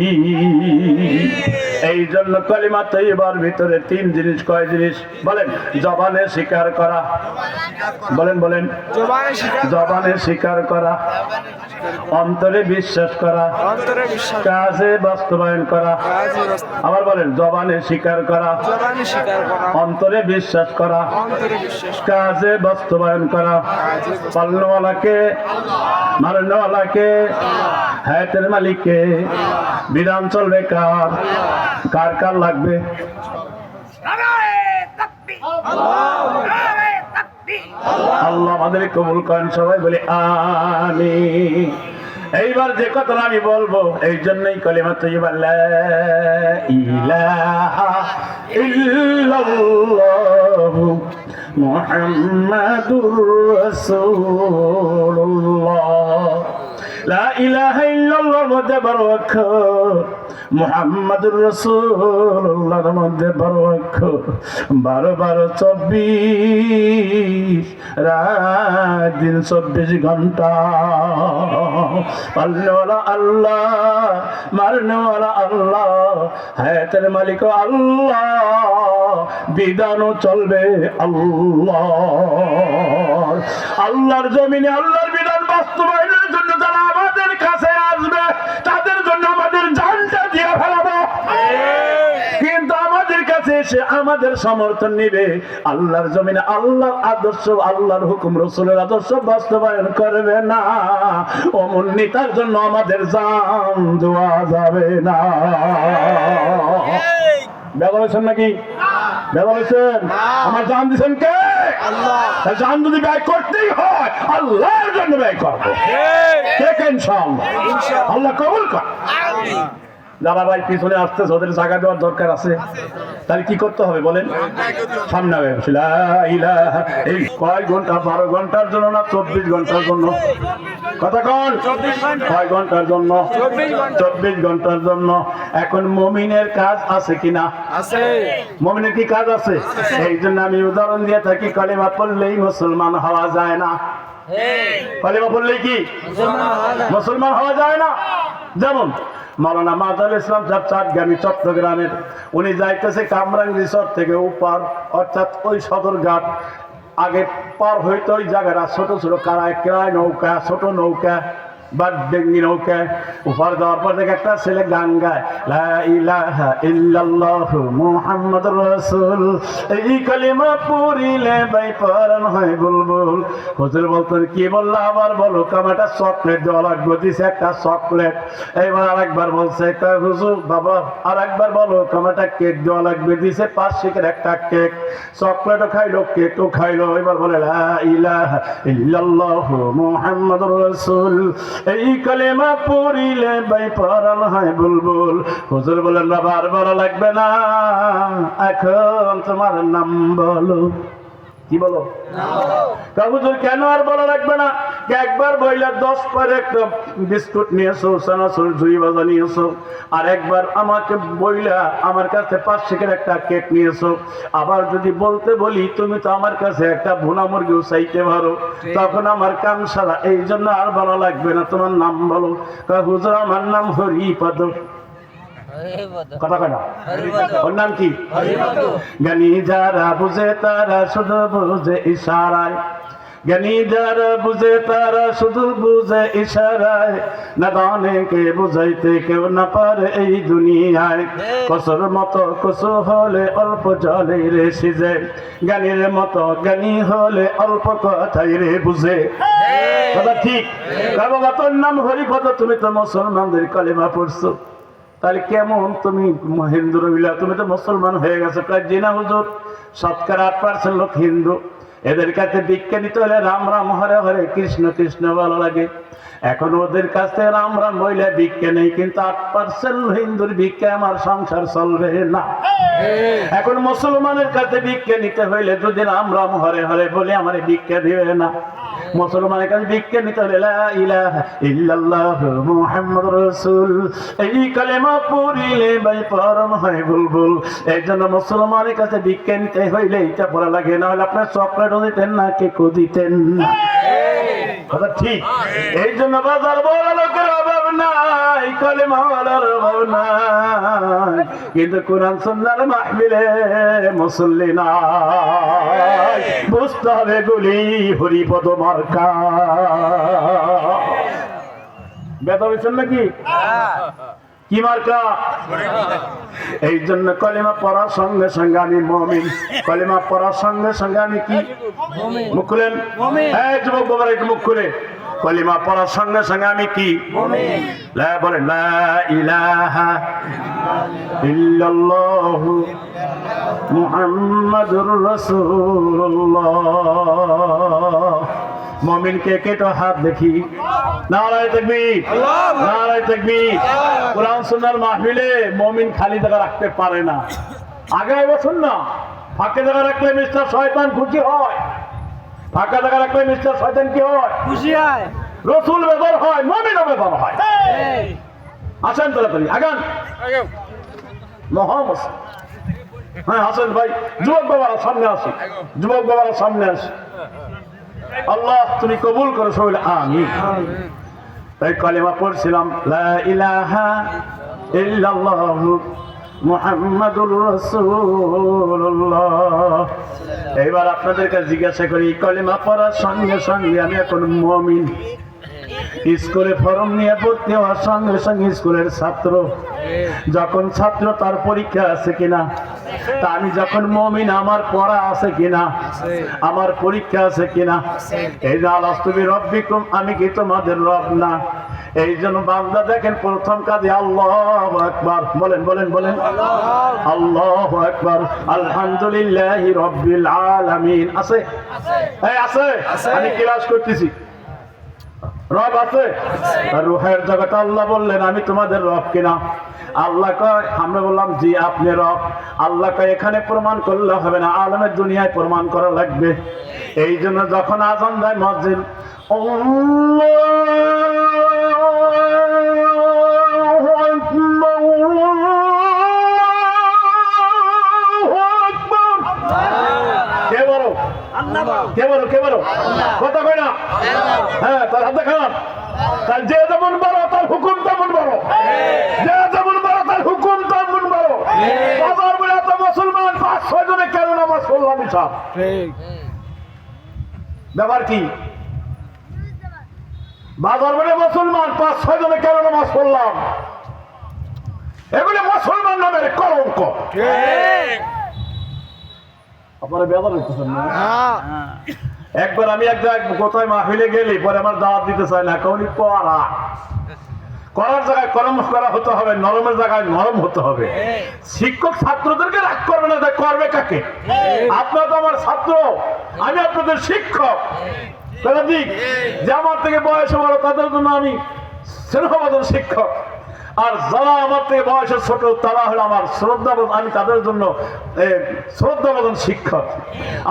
A: এই জন্য কালিমা তৈবার ভিতরে তিন জিনিস, কয় জিনিস বলেন? জবানে স্বীকার করা, বলেন বলেন, জবানে স্বীকার করা, অন্তরে বিশ্বাস করা, কাজে বাস্তবায়ন করা। আবার বলেন, জবানে স্বীকার করা, অন্তরে বিশ্বাস করা, কাজে বাস্তবায়ন করা। পালনেওয়ালাকে, মারনেওয়ালাকে, হায়াতের মালিককে, বিধান চলবে কার, কার কার লাগবে? আল্লাহ আমাদের কবুল করেন, সবাই বলি আমিন। এইবার যে কথা আমি বলবো, এই জন্যই কালিমা তাইয়্যিবা লা ইলাহা ইল্লাল্লাহু মুহাম্মাদুর রাসূলুল্লাহ। লা ইলাহা ইল্লাল্লাহর মধ্যে 12 অক্ষর, মুহাম্মাদুর রাসূলুল্লাহর মধ্যে 12 অক্ষর, 12 12 24, রাত দিন 24 ঘন্টা। পালনেওয়ালা আল্লাহ, মারনেওয়ালা আল্লাহ, হায়াতের মালিক আল্লাহ, বিধানও চলবে আল্লাহ। আল্লাহর জমিনে আল্লাহর বিধান বাস্তবায়নের জন্য যারা আমাদের কাছে আসবে, তাদের জন্য আমাদের জানটা দিয়ে ফেলাবো। কিন্তু আমাদের কাছে এসে আমাদের সমর্থন নিবে, আল্লাহর জমিনে আল্লাহর আদর্শ, আল্লাহর হুকুম, রাসূলের আদর্শ বাস্তবায়ন করবে না, অমন নেতার জন্য আমাদের জান দেওয়া যাবে না। ব্যবহার নাকি ব্যবহার? আমার জান দিচ্ছেন কে? আল্লাহ। জান যদি ব্যয় করতেই হয়, আল্লাহর জন্য ব্যয় করবো। ইনশাআল্লাহ, আল্লাহ কবুল কর। যারা ভাই পিছনে আসতেছে, ওদের জায়গা দেওয়ার দরকার আছে, তাহলে কি করতে হবে বলেন? সামনে এই কয় ঘন্টা, 12 ঘন্টার জন্য না 24 ঘন্টার জন্য? কথা কন, কয় ঘন্টার জন্য? 24 ঘন্টার জন্য। এখন মুমিনের কাজ আছে কিনা? আছে। মুমিনের কি কাজ আছে? এই জন্য আমি উদাহরণ দিয়ে থাকি, কালিমা পড়লেই মুসলমান হওয়া যায় না। কালিমা পড়লেই কি মুসলমান হওয়া যায় না? যেমন মাওলানা মাজারুল ইসলাম সাহেব চাটগামী চট্টগ্রামের, উনি যাইতেছে কামরাঙ্গি চর থেকে উপার, অর্থাৎ ওই সদরঘাট আগে পার হইতে ওই জায়গাটা ছোট ছোট কেরায় নৌকা, ছোট নৌকা বা ডেঙ্গি নৌকা, উপার যাওয়ার পর থেকে একটা ছেলে গান গায়, লা ইলাহা ইল্লাল্লাহু মুহাম্মাদুর রাসূল, এই কালিমা পড়িলে ভাই পরাণ হয় বুলবুল। হুজুর বলতেন, কি বললা আবার বলো? কামাটা চকলেট দেওয়া লাগবে, দিছে একটা চকলেট। এইবার আরেকবার বলছে, হুজুর বাবা আরেকবার বলো, কামাটা কেক দেওয়া লাগবে, দিছে 5 শিকের একটা কেক। চকলেটও খাইলো, কেকও খাইলো। এবার বলে, লা ইলাহা ইল্লাল্লাহু মুহাম্মাদুর রাসূল, এই কালেমা পড়িলে ভাই পরাণ হয় বুলবুল। হুজুর বলেন, বাবা আর বলা লাগবে না, এখন তোমার নাম বলো। কি বলো? হুজুর কেন আর বলা লাগবে না? একবার বইলা 10 পরে একটা বিস্কুট নিয়েছো, চানাচুর ঝুড়ি ভাজা নিয়েছো, আর একবার আমাকে বইলা আমার কাছে 5 শিকের একটা কেক নিয়েছো। আবার যদি বলতে বলি, তুমি তো আমার কাছে একটা ভুনা মুরগিও চাইতে পারো, তখন আমার কান সারা। এই জন্য আর বলা লাগবে না, তোমার নাম বলো। হুজুর আমার নাম হরিপদ। কথা কয় না? ওর নাম কি? জ্ঞানী যারা বুঝে তারা শুধু বুঝে ইশারায়, জ্ঞানী যারা বুঝে তারা শুধু বুঝে ইশারায়, নাদানকে বুঝাইতে কেউ না পারে এই দুনিয়ায়। কসুর মতো কসু হলে অল্প জলে রে সিজে, জ্ঞানীর মতো জ্ঞানী হলে অল্প কথাই রে বুঝে। কথা ঠিক? বাবা তোর নাম হরিপদ, তুমি তো মুসলমানদের কালেমা পড়ছো, তাহলে কেমন তুমি হিন্দু রহিলা, তুমি তো মুসলমান হয়ে গেছো। প্রায় জিনা হুজুর 8% লোক হিন্দু, এদের কাছে ভিক্ষা নিতে হলে রাম রাম হরে হরে কৃষ্ণ কৃষ্ণ ভালো লাগে। এখন ওদের কাছ থেকে রাম রাম হইলে ভিক্ষা নেই, কিন্তু 8% হিন্দুর ভিক্ষা আমার সংসার চলবে না। এখন মুসলমানের কাছে ভিক্ষা নিতে হইলে যদি রাম রাম হরে হরে বলে আমার ভিক্ষা দিবে না। মুসলমানের কাছে ভিক্ষা নিতে হলে লা ইলাহা ইল্লাল্লাহ মুহাম্মাদুর রাসূল এই কালেমা পড়িলে ভাই পরম হয় বুলবুল। এই জন্য মুসলমানের কাছে ভিক্ষা নিতে হইলে এটা পড়া লাগে, না হলে আপনার চকলেটও দিতেন না, কেকও দিতেন না। কথা ঠিক। এই জন্য বাজার বড় লোকের অভাব নাই, কালেমাওয়ালার অভাব নাই, কিন্তু কোরআন সুন্নাহর মাহফিলে মুসল্লি নাই। বুঝতে হবে গুলি হরিপদ মার্কা। ব্যথা হয়েছেন নাকি? কি মার্কা? এই জন্য কলিমা পড়ার সঙ্গে সঙ্গে আমি মুমিন, কলিমা পড়ার সঙ্গে সঙ্গে আমি কি? মুখ খুলেন, এই যুবক বাবারা একটু মুখ খুলে। কলিমা পড়ার সঙ্গে সঙ্গে আমি কি? বলেন লা ইলাহা ইল্লাল্লাহু মুহাম্মাদুর রাসূলুল্লাহ। মুমিন কে কে তো হাত দেখি। নারায়ে তাকবীর, নারায়ে তাকবীর। কোরআন সুন্নাহর মাহফিলে মুমিন খালি জায়গা রাখতে পারে না। আগে বসুন না, ফাঁকা জায়গা রাখলে মিস্টার শয়তান খুশি হয়। ফাঁকা জায়গা রাখলে মিস্টার শয়তান কি হয়? খুশি হয়। রাসূল বেদর হয়, মুমিনও বেদর হয়। আসেন তাড়াতাড়ি আগান। মোহাম্মদ, হ্যাঁ আসেন ভাই। যুবক বাবারা সামনে আসি, যুবক বাবারা সামনে আসি। আল্লাহ তুমি কবুল করো সবাই আমিন। তাই কালেমা পড়ছিলাম লা ইলাহা ইল্লাল্লাহু মুহাম্মাদুর রাসূলুল্লাহ। এইবার আপনাদের কাছে জিজ্ঞাসা করি, কালেমা পড়ার সঙ্গে সঙ্গে আমি এখন মুমিন। স্কুলে ফর্ম নিয়ে ভর্তি হওয়ার সঙ্গে সঙ্গে স্কুলের ছাত্র, যখন ছাত্র তার পরীক্ষা আছে কিনা, তা আমি যখন মুমিন আমার পড়া আছে কিনা, আমার পরীক্ষা আছে কিনা। এই যে আলাস্তু বিরব্বিকুম, আমি কি তোমাদের রব না? এই জন্য বান্দা দেখেন প্রথম কাজে আল্লাহু আকবার বলেন, বলেন বলেন আল্লাহু আকবার, আলহামদুলিল্লাহি রাব্বিল আলামিন। আছে এই আছে, আমি ক্লাস করতেছি। রব আছে, রূহের জগতে আল্লাহ বললেন আমি তোমাদের রব কিনা? আল্লাহ কয়, আমরা বললাম জি আপনি রব। আল্লাহ কয় এখানে প্রমাণ করলে হবে না, আলমের দুনিয়ায় প্রমাণ করা লাগবে। এই জন্য যখন আযান দেয় মুয়াজ্জিন কে বলো কে বলো কথা কয় না? হ্যাঁ, তার হাত দেখান। তার যে যেমন বড় তার হুকুম তেমন বড়, যে যেমন বড় তার হুকুম তেমন বড়। বাজার বলে এত মুসলমান 5-6 জনে কেন নামাজ পড়লাম? সব ব্যাপার কি? বাজার বলে মুসলমান 5-6 জনে কেন নামাজ পড়লাম? এগুলো মুসলমান নামের কলঙ্ক। আপনারা বেজার হইতেছেন না? একবার আমি এক জায়গায় কোথায় মাহফিলে গেলি, পরে আমার দাওয়াত দিতে চাই না, কৌনি পড়া করার জায়গায় করম করা হতে হবে, নরমের জায়গায় নরম হতে হবে। শিক্ষক ছাত্রদেরকে রাগ করবে না, তাই করবে কাকে? আপনারা তো আমার ছাত্র, আমি আপনাদের শিক্ষক। যে আমার থেকে বয়সে বড় তাদের জন্য আমি স্নেহবাদন শিক্ষক, আর যারা আমার থেকে বয়সে ছোট তারা হলো আমার শ্রদ্ধাবোধ, আমি তাদের জন্য শ্রদ্ধাবোধন শিক্ষক।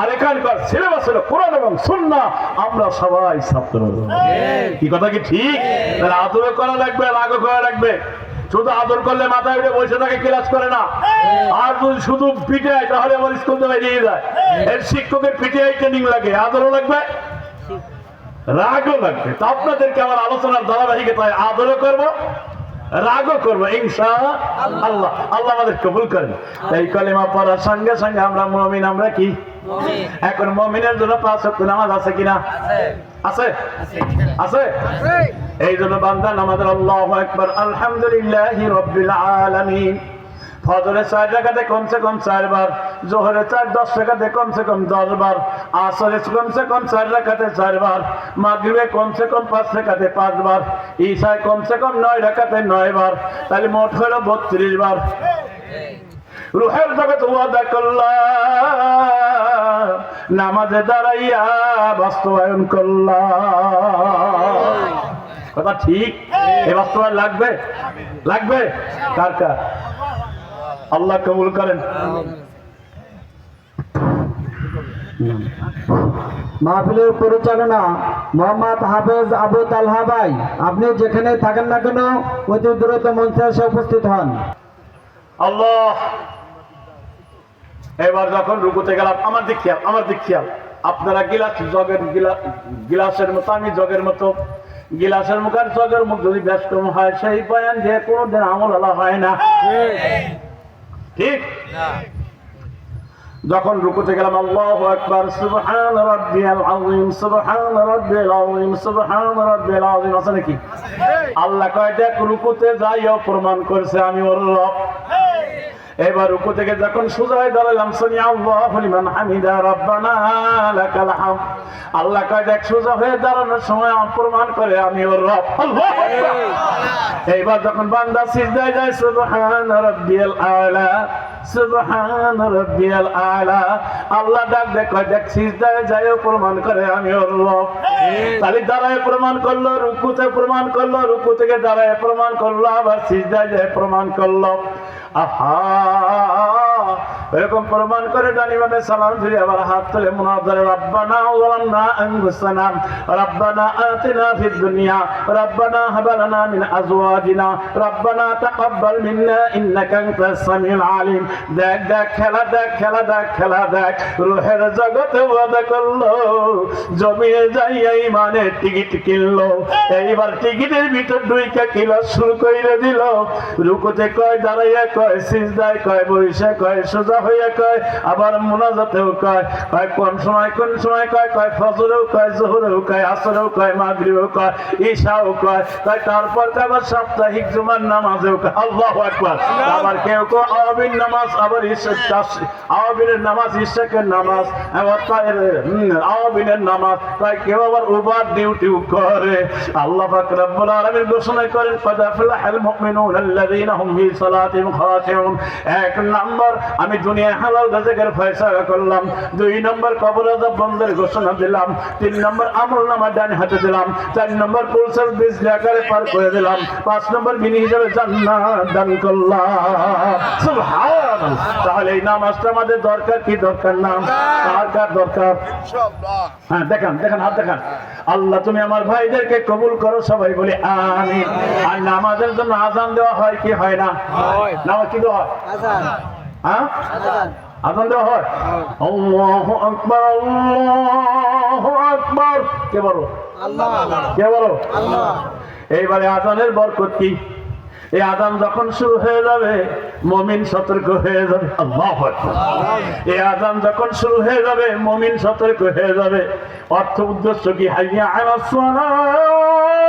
A: আর এখানকার সিলেবাস হলো কোরআন এবং সুন্নাহ, আমরা সবাই ছাত্র। কি কথা কি ঠিক? তাহলে আদর করা লাগবে, রাগও করা লাগবে। শুধু আদর করলে মাথায় উঠে বসে থাকে, ক্লাস করে না। আর যদি শুধু পিটিআই, তাহলে আমার স্কুল থেকে বেরিয়ে যায়। এর শিক্ষকের পিটিআই ট্রেনিং লাগে, আদরও লাগবে, রাগও লাগবে। তা আপনাদেরকে আমার আলোচনার ধারাবাহিকতায় আদরও করবো, রাগও করবো ইনশাআল্লাহ। আল্লাহ আমাদের কবুল করেন। তাই কালেমা পড়ার সঙ্গে সঙ্গে আমরা মুমিন। আমরা কি এখন মুমিনের জন্য 5 ওয়াক্ত নামাজ আছে কিনা? আছে, আছে। এই জন্য বান্দা নামাজের আল্লাহু আকবার, আলহামদুলিল্লাহি রাব্বিল আলামিন, ফজরে 4 রাকাতে কমসে কম 4 বার, জোহরে 10 রাকাতে কমসে কম 10 বার, আসরে কমসে কম 4 রাকাতে 4 বার, মাগরিবে কমসে কম 5 রাকাতে 5 বার, ঈশায় কমসে কম 9 রাকাতে 9 বার, তাহলে মোট হলো 32 বার। রুহের জগৎ ওয়াদা করলাম, নামাজে দাঁড়াইয়া বাস্তবায়ন করলাম। কথা ঠিক? এই বাস্তবায়ন লাগবে, লাগবে কার কার? আল্লাহ কবুল করেন।
B: মাহফিলের পরিচালনা মোহাম্মদ হাফেজ আবু তালহা ভাই, আপনি যেখানে থাকেন না কেন অতি দ্রুত মঞ্চে এসে উপস্থিত হন।
A: আল্লাহ, এবার যখন রুকুতে গেলাম, আমার দিক খেয়াল, আমার দিক খেয়াল। আপনারা গিলাসের মতো, আমি জগের মতো। গিলাসের মুখ আর জগের মুখ যদি ব্যস্ত হয়, সেই বয়ান যে কোনোদিন আমল আলা হয় না। ঠিক? যখন রুকুতে গেলাম, আল্লাহু আকবার, সুবহান রাব্বিয়াল আযীম, সুবহান রাব্বিয়াল আযীম, সুবহান রাব্বিয়াল আযীম, আছে নাকি? আল্লাহ কয় দেখ, রুকুতে যাইও প্রমাণ করছে আমি ওর রব। এবার রুকু থেকে যখন সোজা হয়ে দাঁড়ালাম, সামি আল্লাহু লিমান হামিদা, রাব্বানা লাকাল হামদ। আল্লাহ কয় দেখ, সোজা হয়ে দাঁড়ানোর সময় প্রমাণ করে আমি ওর রব। আল্লাহু আকবার। এইবার যখন বান্দা সিজদায় যায়, সুবহান রাব্বিয়াল আলা, সুবহান রাব্বিয়াল আলা, আল্লাহ ডাক দেখ, কয় দেখ, সিজদায় যায়ও প্রমাণ করে আমি ওর রব। তাহলে দাঁড়ায় প্রমাণ করলো, রুকুতে প্রমাণ করলো, রুকু থেকে দাঁড়ায় প্রমাণ করলো, আবার সিজদায় যায় প্রমাণ করলো। আহা, এরকম প্রমাণ করে ডানি বামে সালাম ফিরে আবার হাত তুলে মুনাজারে, রব্বানা যালামনা আনফুসানা, রব্বানা আতিনা ফিদ দুনিয়া, রব্বানা হাব লানা মিন আজওয়াজিনা, রব্বানা তাকাব্বাল মিন্না ইন্নাকা আনতাস সামিউল আলিম। দেখ দেখ খেলা, দেখ খেলা, দেখ খেলা, দেখ। রূহের জগতে ওয়াদা করলো, জমিয়ে যাইয়া ইমানের টিকিট কিনলো। এইবার টিকিটের ভিতর ঢুইকা কিলা শুরু কইরে দিল। রুকুতে কয়, দাঁড়াইয়া কয়, সিজদায় কয়, বইসা কয়, সোজা হইয়া কয়, আবার মুনাজাতেও কয়। কয় কোন সময় কোন সময় কয়, কয় ফজরেও কয়, যোহরেও কয়, আসরেও কয়, মাগরিবেও কয়, ঈশাও কয়। কয় তারপর আবার সাপ্তাহিক জুমার নামাজেও কয়। আল্লাহু আকবার। আবার কেউ কেউ আওয়াবির নামাজ, আবার আওয়াবিনের নামাজ, ইশাকের নামাজ, আবার আওয়াবিনের নামাজ। কয় কেউ আবার ওভার ডিউটিও করে। আল্লাহ পাক রব্বুল আলামিন ঘোষণা করেন, কদ আফলাহাল মুমিনুন আল্লাযীনা হুম ফি সালাতিহিম খাশিউন। এক নম্বর, আমি দুনিয়া হালাল রিজিকের ফয়সালা করলাম। 2 নম্বর, কবর আযাব বন্ধের ঘোষণা দিলাম। 3 নম্বর, আমলনামা ডান হাতে দিলাম। 4 নম্বর, পুরসের বিজলি আকারে পার করে দিলাম। 5 নম্বর, বিনি হিসাবে জান্নাত দান করলাম। সুবহানাল্লাহ। তাহলে এই নামাজটা আমাদের দরকার কি দরকার না? কার কার দরকার? হ্যাঁ, দেখান দেখান, হাত দেখান। আল্লাহ তুমি আমার ভাইদেরকে কবুল করো, সবাই বলি আমিন। আর নামাজের জন্য আযান দেওয়া হয় কি হয় না? নামাজ কি দেওয়া হয়? আযান। হ্যাঁ, আযান দেওয়া হয়। আল্লাহু আকবার, আল্লাহু আকবার। কে বলো? আল্লাহ। কে বলো? আল্লাহ। এইবারে আযানের বরকত কি? এই আযান যখন শুরু হয়ে যাবে, মুমিন সতর্ক হয়ে যাবে। আল্লাহু আকবার। এই আযান যখন শুরু হয়ে যাবে, মুমিন সতর্ক হয়ে যাবে। অর্থ উদ্দেশ্য কি? হাইয়া আলাস সালাহ,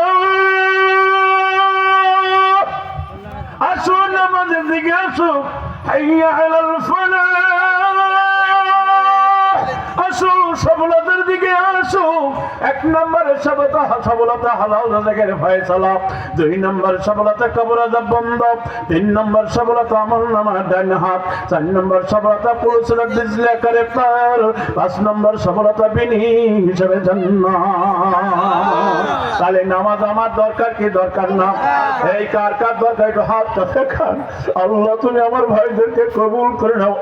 A: আসো নামাজের দিকে আসো। হাইয়া আলাল ফালাহ, আসো সফলতার দিকে আসো। 1 নম্বরে সফলতা হালাল রিজিকের ফয়সালা। 2 নম্বর সফলতা কবর আযাব বন্ধ। 3 নম্বর সফলতা আমলনামা ডান হাত। 4 নম্বর সফলতা পুরুষের বিজলি আকারে পার। 5 নম্বর সফলতা বিনি হিসেবে জান্নাত। তাহলে নামাজ আমার দরকার কি দরকার না? এই কার কার দরকার? একটু হাতটা দেখান। আল্লাহ তুমি আমার ভাইদেরকে কবুল করে নাও,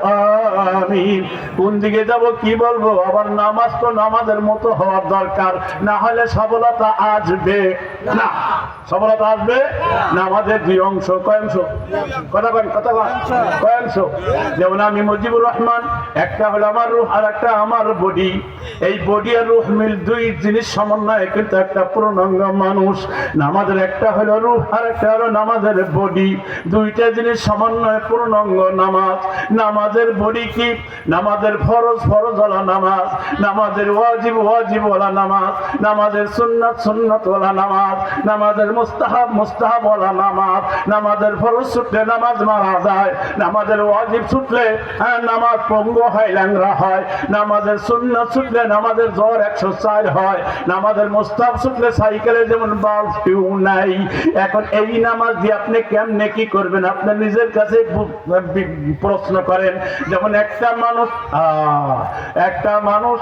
A: আমিন। কোন দিকে যাব, কি বলবো? আবার নামাজ তো নামাজের মতো হওয়ার দরকার, না হলে সফলতা আসবে না। সফলতা আসবে না। আমাদের 2 অংশ। কয় অংশ? কথা বলেন, কথা বলেন। কয় অংশ? যেমন আমি মুজিবুর রহমান একটা হলো আমার রূহ আর একটা আমার বডি। এই বডি আর রূহ মিল দুই জিনিস সমন্বয়ে কিন্তু একটা পূর্ণাঙ্গ মানুষ। নামাজের একটা হলো রূহ আর একটা হলো নামাজের বডি, দুইটা জিনিস সমন্বয়ে পূর্ণাঙ্গ নামাজ। নামাজের বডি কি? নামাজের ফরজ ফরজওয়ালা নামাজ, নামাজের ওয়াজিব ওয়াজিবওয়ালা নামাজ, নামাজের সুন্নাত সুন্নাতওয়ালা নামাজ, নামাজের মুস্তাহাব মুস্তাহাবওয়ালা নামাজ। নামাজের ফরজ ছুটলে নামাজ মারা যায়, নামাজের ওয়াজিব ছুটলে নামাজ পঙ্গু হয়, ল্যাংরা হয়। নামাজের সুন্নাত ছুটলে নামাজের জ্বর 104 হয়। নামাজের মুস্তাহাব ছুটলে সাইকেলে যেমন বাল্ব টিউ নাই। এখন এই নামাজ দিয়ে আপনি কেমনে কি করবেন? আপনি নিজের কাছে প্রশ্ন করেন। যেমন একটা মানুষ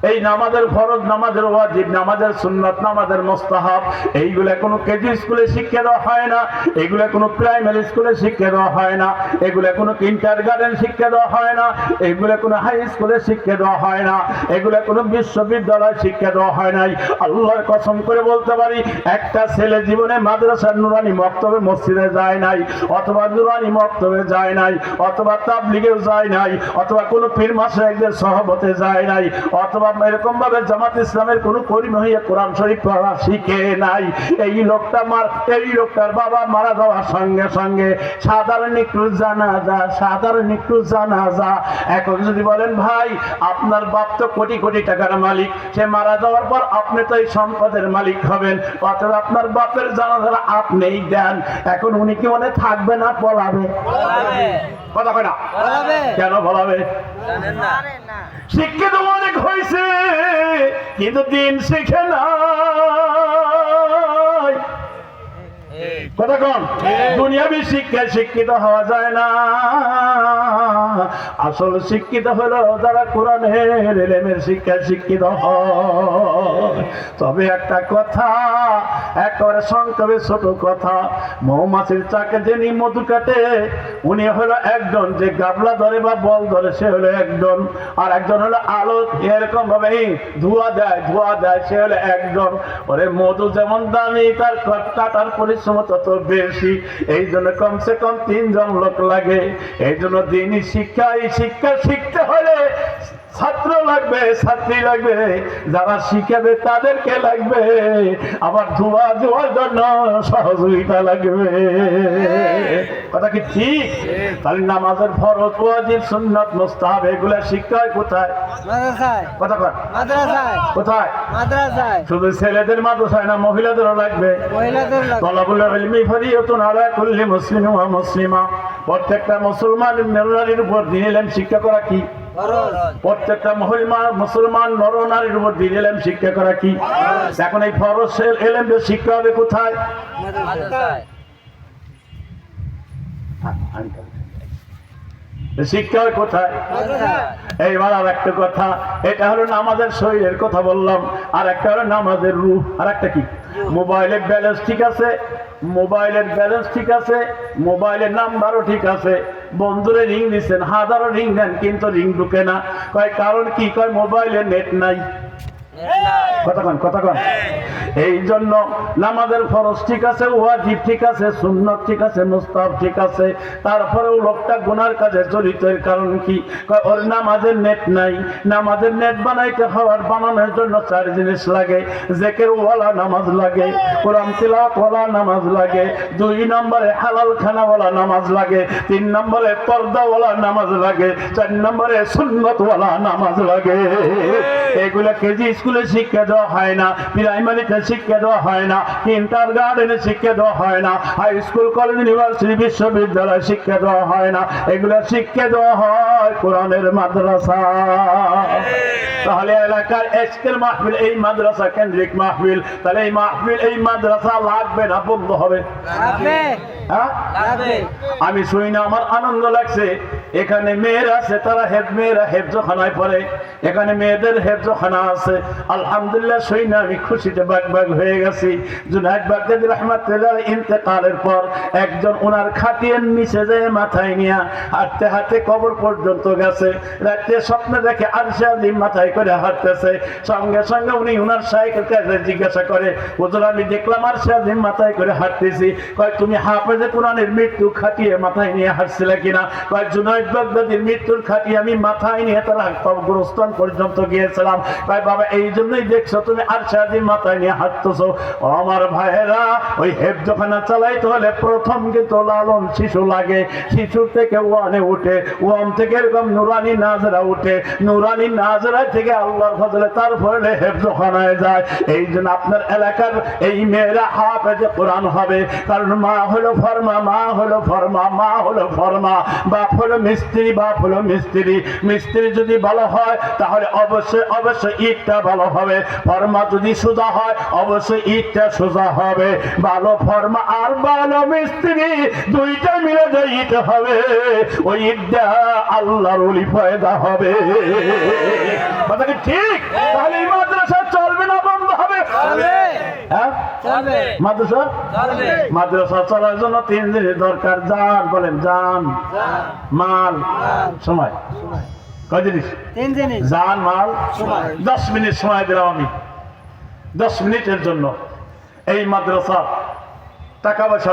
A: এই নামাজের ফরজ, নামাজের ওয়াজিব, নামাজের সুন্নাত, নামাজের মুস্তাহাব, এইগুলা কোনো কেজি স্কুলে শিক্ষা দেওয়া হয় না, এগুলা কোনো প্রাইমারি স্কুলে শিক্ষা দেওয়া হয় না, এগুলা কোনো কিন্ডারগার্টেন শিক্ষা দেওয়া হয় না, এগুলা কোনো হাই স্কুলে শিক্ষা দেওয়া হয় না, এগুলা কোনো বিশ্ববিদ্যালয় শিক্ষা দেওয়া হয় নাই। আল্লাহর কসম করে বলতে পারি, একটা ছেলে জীবনে মাদ্রাসার নুরানি মক্তবে মসজিদে যায় নাই, অথবা নুরানি মক্তবে যায় নাই, অথবা তাবলিগেও যায় নাই, অথবা কোনো পীর মাশায়েখদের সহবতে যায় নাই, অথবা এরকম ভাবে জামাত ইসলামের কোন কর্মী হয়ে কোরআন শরীফ পড়া শিখে নাই। এই লোকটার বাবা মারা যাওয়ার সঙ্গে সঙ্গে সাধারণ একটু জানাজা। এখন যদি বলেন ভাই আপনার বাপ তো কোটি কোটি টাকার মালিক, সে মারা যাওয়ার পর আপনি তো এই সম্পদের মালিক হবেন, অথবা আপনার বাপের জানাজা আপনিই দেন। এখন উনি কি মনে থাকবে না পলাবে? কথা কয় না? কেন বলাবে? শিক্ষিত অনেক হয়েছে কিন্তু দিন শিখে না। কথা কন, দুনিয়াবি শিক্ষায় শিক্ষিত হওয়া যায় না। আসল শিক্ষিত হলো যারা কোরআনের ইলমের শিক্ষায় শিক্ষিত হয়। তবে একটা কথা, একেবারে সংক্ষেপে ছোট কথা, মৌমাছির চাকে যিনি মধু কাটে উনি হলো একজন, যে গাবলা ধরে বা বল ধরে সে হলো একজন, আর একজন হলো আলো এরকম ভাবে ধোঁয়া দেয় সে হলো একজন। ওরে মধু যেমন দামি তার কাটার পরিশ্রম তত বেশি, এই জন্য কমসে কম 3 জন লোক লাগে। এই জন্য দিনই শিক্ষা শিখতে হলে ছাত্র লাগবে, ছাত্রী লাগবে, যারা শিখাবে তাদেরকে লাগবে, আবার ধোয়া দেওয়ার জন্য সহযোগিতা লাগবে। কথা কি ঠিক? তাহলে নামাজের ফরজ ওয়াজিব সুন্নাত মুস্তাহাব এগুলা শিক্ষা হয় কোথায়?
C: মাদ্রাসায়।
A: কথা কর,
C: মাদ্রাসায়।
A: কোথায়?
C: মাদ্রাসায়।
A: শুধু ছেলেদের মাদ্রাসায় না, মহিলাদেরও লাগবে।
C: মহিলাদের লাগবে।
A: তলাবুল ইলমি ফরিয়াতুন আলা কুল্লি মুসলিম ওয়া মুসলিমা। প্রত্যেকটা মুসলমান নারীর উপর দিন ইলম শিক্ষা করা কি
C: ফরজ।
A: প্রত্যেকটা মুসলমান নর নারীর উপর দিন ইলম শিক্ষা করা কি? এখন এই ফরজ ইলম শিক্ষা হবে কোথায়?
C: মাদ্রাসায়।
A: শিক্ষা হয় কোথায়?
C: মাদ্রাসায়।
A: এইবার আর একটা কথা, এটা হলো নামাজের শরীরের কথা বললাম, আর একটা হলো নামাজের রূহ। আর একটা কি? মোবাইলের ব্যালেন্স ঠিক আছে, মোবাইলের নাম্বারও ঠিক আছে, বন্ধুরে রিং দিচ্ছেন, হাজারো রিং দেন কিন্তু রিং ঢুকে না। কয় কারণ কি? কয় মোবাইলে নেট নাই। কথা কন। এই জন্য নামাজের ফরজ ঠিক আছে, ওয়াজিব ঠিক আছে, সুন্নাত ঠিক আছে, মুস্তাহাব ঠিক আছে, তারপরেও লোকটা গুনার কাজে জড়িত। এর কারণ কি? ওর নামাজের নেট নাই। নামাজের নেট বানানোর জন্য 4 জিনিস লাগে। জিকির ওয়ালা নামাজ লাগে, কোরআন তিলাওয়াত ওয়ালা নামাজ লাগে, 2 নম্বরে হালাল খানা ওয়ালা নামাজ লাগে, 3 নম্বরে পর্দা ওয়ালা নামাজ লাগে, 4 নম্বরে সুন্নাত ওয়ালা নামাজ লাগে। এগুলা কেজি স্কুলে শিক্ষা দেওয়া হয় না, প্রাইমারিতে শিক্ষা দেওয়া হয় না, কিন্ডারগার্টেনে শিক্ষা দেওয়া হয় না, হাই স্কুল কলেজ ইউনিভার্সিটি বিশ্ববিদ্যালয়ে শিক্ষা দেওয়া হয় না, এগুলা শিক্ষা দেওয়া হয় কোরআনের মাদ্রাসা। তাহলে এলাকার আজকের মাহফিল এই মাদ্রাসা কেন্দ্রিক মাহফিল, তাহলে এই মাহফিল এই মাদ্রাসা লাগবে না বন্ধ হবে? হ্যাঁ, আমি শুনি না, আমার আনন্দ লাগছে। এখানে মেয়েরা আছে, তারা মেয়েরা হেফজখানায় পড়ে, এখানে মেয়েদের হেফজখানা আছে। আলহামদুলিল্লাহ শুনি না আমি খুশিতে বাগ হয়ে গেছি। জুনায়েদ বাগদাদী রাহমাতুল্লাহ ইন্তেকালের পর একজন ওনার খাটিয়ার নিচে যায় মাথায় নিয়ে হাঁটতে হাঁটতে কবর পর্যন্ত গেছে। রাত্রে স্বপ্নে দেখে আরশে আজিম মাথায় করে হাঁটতেছে। সঙ্গে সঙ্গে উনি ওনার শাইখের কাছে জিজ্ঞাসা করে, হুজুর আমি দেখলাম আরশে আজিম মাথায় করে হাঁটতেছি। কয় তুমি হাফেজ হাফেজে কোরআনের মৃত্যু খাটিয়ে মাথায় নিয়ে হাসছিল কিনা? কয় জুনায়েদ বাগদাদির মৃত্যুর খাটিয়ে আমি মাথায় নিয়ে তার কবরস্থান পর্যন্ত গিয়েছিলাম। কয় বাবা এই জন্যই দেখছো তুমি আরশাদি মাথায় নিয়ে হাঁটতেছো। ও আমার ভাইয়েরা, ওই হেফজখানা চালাইতে হলে প্রথম কিন্তু লালন শিশু লাগে। শিশু থেকে ওয়ানে উঠে, ওয়ান থেকে এরকম নুরানি নাজরা উঠে, নুরানি নাজরা থেকে আল্লাহর ফজলে তারপরে হেফজখানায় যায়। এই জন্য আপনার এলাকার এই মেয়েরা হাফেজে কোরআন হবে, কারণ মা হলো ফরমা, মা হলো ফরমা, মা হলো ফরমা, বাপ হলো মিস্ত্রি, বাপ হলো মিস্ত্রি। মিস্ত্রি যদি ভালো হয় তাহলে অবশ্যই অবশ্যই ইটটা ভালো হবে। ফরমা যদি সোজা হয় অবশ্যই ইটটা সোজা হবে। ভালো ফরমা আর ভালো মিস্ত্রি দুইটা মিলে যে ইট হবে, ওই ইটটা আল্লাহর ওলি পয়দা হবে। কথা কি ঠিক? তাহলে এই মাদ্রাসা চলবে না বন্ধ হবে? হ্যাঁ,
C: চলবে
A: মাদ্রাসা
C: চলবে
A: মাদ্রাসা চলার জন্য 3 জিনিস দরকার। জান, বলেন জান, মাল, সময়। কয় জিনিস?
C: 3 জিনিস
A: জান, মাল,
C: সময়।
A: 10 মিনিট সময় দিলাম আমি। 10 মিনিটের জন্য এই মাদ্রাসা টাকা পয়সা